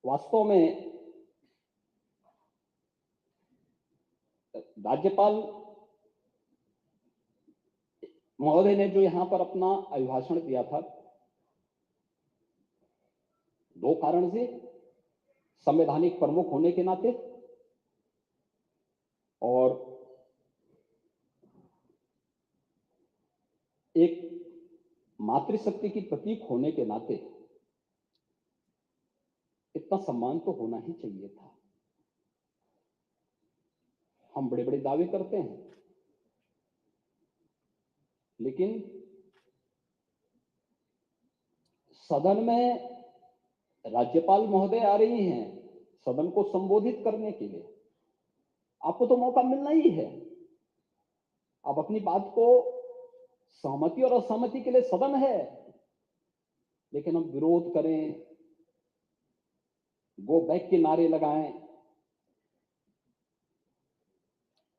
वास्तव में राज्यपाल महोदय ने जो यहां पर अपना अभिभाषण दिया था, दो कारण से, संवैधानिक प्रमुख होने के नाते और एक मातृशक्ति की प्रतीक होने के नाते इतना सम्मान तो होना ही चाहिए था। हम बड़े बड़े दावे करते हैं, लेकिन सदन में राज्यपाल महोदय आ रही हैं सदन को संबोधित करने के लिए, आपको तो मौका मिलना ही है। आप अपनी बात को, सहमति और असहमति के लिए सदन है, लेकिन हम विरोध करें, गो बैक के नारे लगाएं,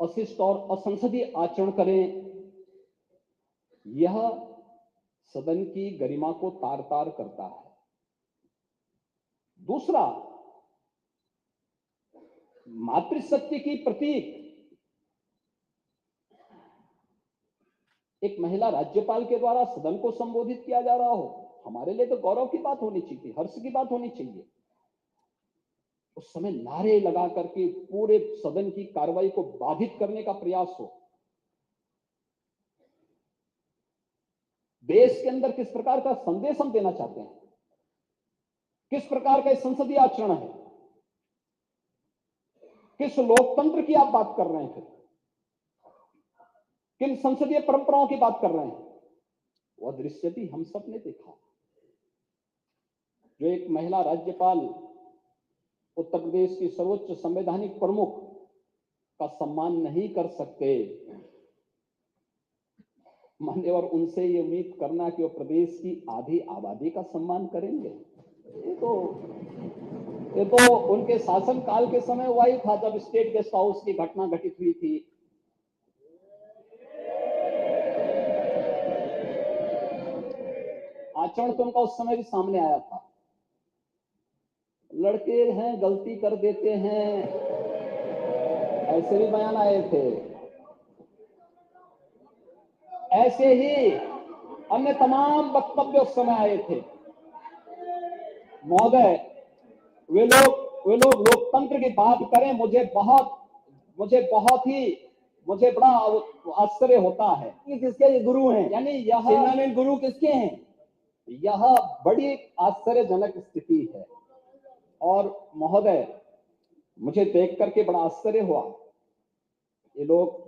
अशिष्ट और असंसदीय आचरण करें, यह सदन की गरिमा को तार तार करता है। दूसरा, मातृशक्ति की प्रतीक एक महिला राज्यपाल के द्वारा सदन को संबोधित किया जा रहा हो, हमारे लिए तो गौरव की बात होनी चाहिए, हर्ष की बात होनी चाहिए। उस समय नारे लगा करके पूरे सदन की कार्रवाई को बाधित करने का प्रयास हो। देश के अंदर किस प्रकार का संदेश हम देना चाहते हैं, किस प्रकार का संसदीय आचरण है, किस लोकतंत्र की आप बात कर रहे हैं, फिर किन संसदीय परंपराओं की बात कर रहे हैं, वह दृश्य भी हम सब ने देखा। जो एक महिला राज्यपाल, उत्तर प्रदेश की सर्वोच्च संवैधानिक प्रमुख का सम्मान नहीं कर सकते, मान्यवर उनसे ये उम्मीद करना कि वो प्रदेश की आधी आबादी का सम्मान करेंगे, ये तो उनके शासनकाल के समय हुआ ही था, जब स्टेट गेस्ट हाउस की घटना घटित हुई थी। आचरण तो उनका उस समय भी सामने आया था। लड़के हैं, गलती कर देते हैं, ऐसे भी बयान आए थे। ऐसे ही अन्य तमाम वक्तव्य उस समय आए थे। महोदय, वे लोग लोकतंत्र की बात करें, मुझे बड़ा आश्चर्य होता है कि किसके ये गुरु हैं, यानी यह गुरु किसके हैं, यह बड़ी आश्चर्यजनक स्थिति है। और महोदय, मुझे देख करके बड़ा आश्चर्य हुआ, ये लोग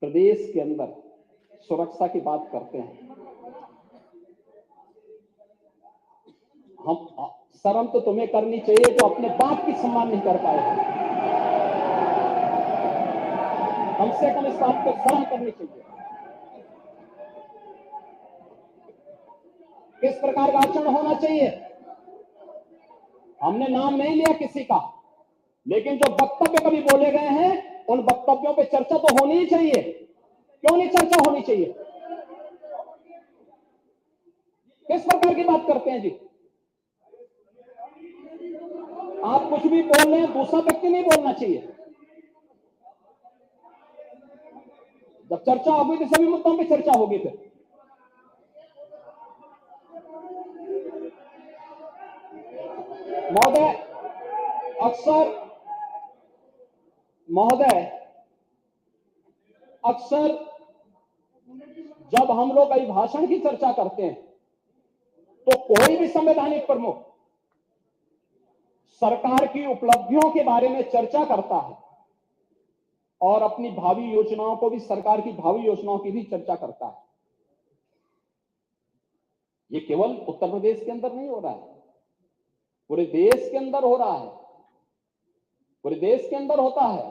प्रदेश के अंदर सुरक्षा की बात करते हैं। हम शर्म तो तुम्हें करनी चाहिए, तो अपने बाप की सम्मान नहीं कर पाए। कम से कम इस बात को शर्म करनी चाहिए। किस प्रकार का आचरण होना चाहिए, हमने नाम नहीं लिया किसी का, लेकिन जो वक्तव्य कभी बोले गए हैं, उन वक्तव्यों पे चर्चा तो होनी ही चाहिए। क्यों नहीं चर्चा होनी चाहिए? किस प्रकार की बात करते हैं जी? आप कुछ भी बोल रहे हैं, दूसरा व्यक्ति नहीं बोलना चाहिए। जब चर्चा होगी तो सभी मुद्दों पे चर्चा होगी। फिर महोदय, अक्सर जब हम लोग अभिभाषण की चर्चा करते हैं, तो कोई भी संवैधानिक प्रमुख सरकार की उपलब्धियों के बारे में चर्चा करता है और अपनी भावी योजनाओं को भी, सरकार की भावी योजनाओं की भी चर्चा करता है। ये केवल उत्तर प्रदेश के अंदर नहीं हो रहा है, पूरे देश के अंदर हो रहा है, पूरे देश के अंदर होता है।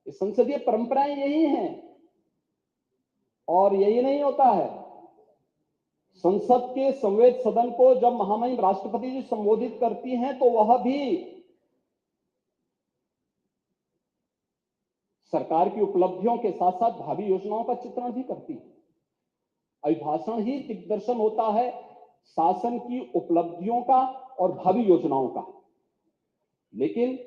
ये संसदीय परंपराएं यही हैं। और यही नहीं होता है, संसद के संवैध सदन को जब महामहिम राष्ट्रपति जी संबोधित करती हैं, तो वह भी सरकार की उपलब्धियों के साथ साथ भावी योजनाओं का चित्रण भी करती है। अभिभाषण ही दिग्दर्शन होता है शासन की उपलब्धियों का और भावी योजनाओं का। लेकिन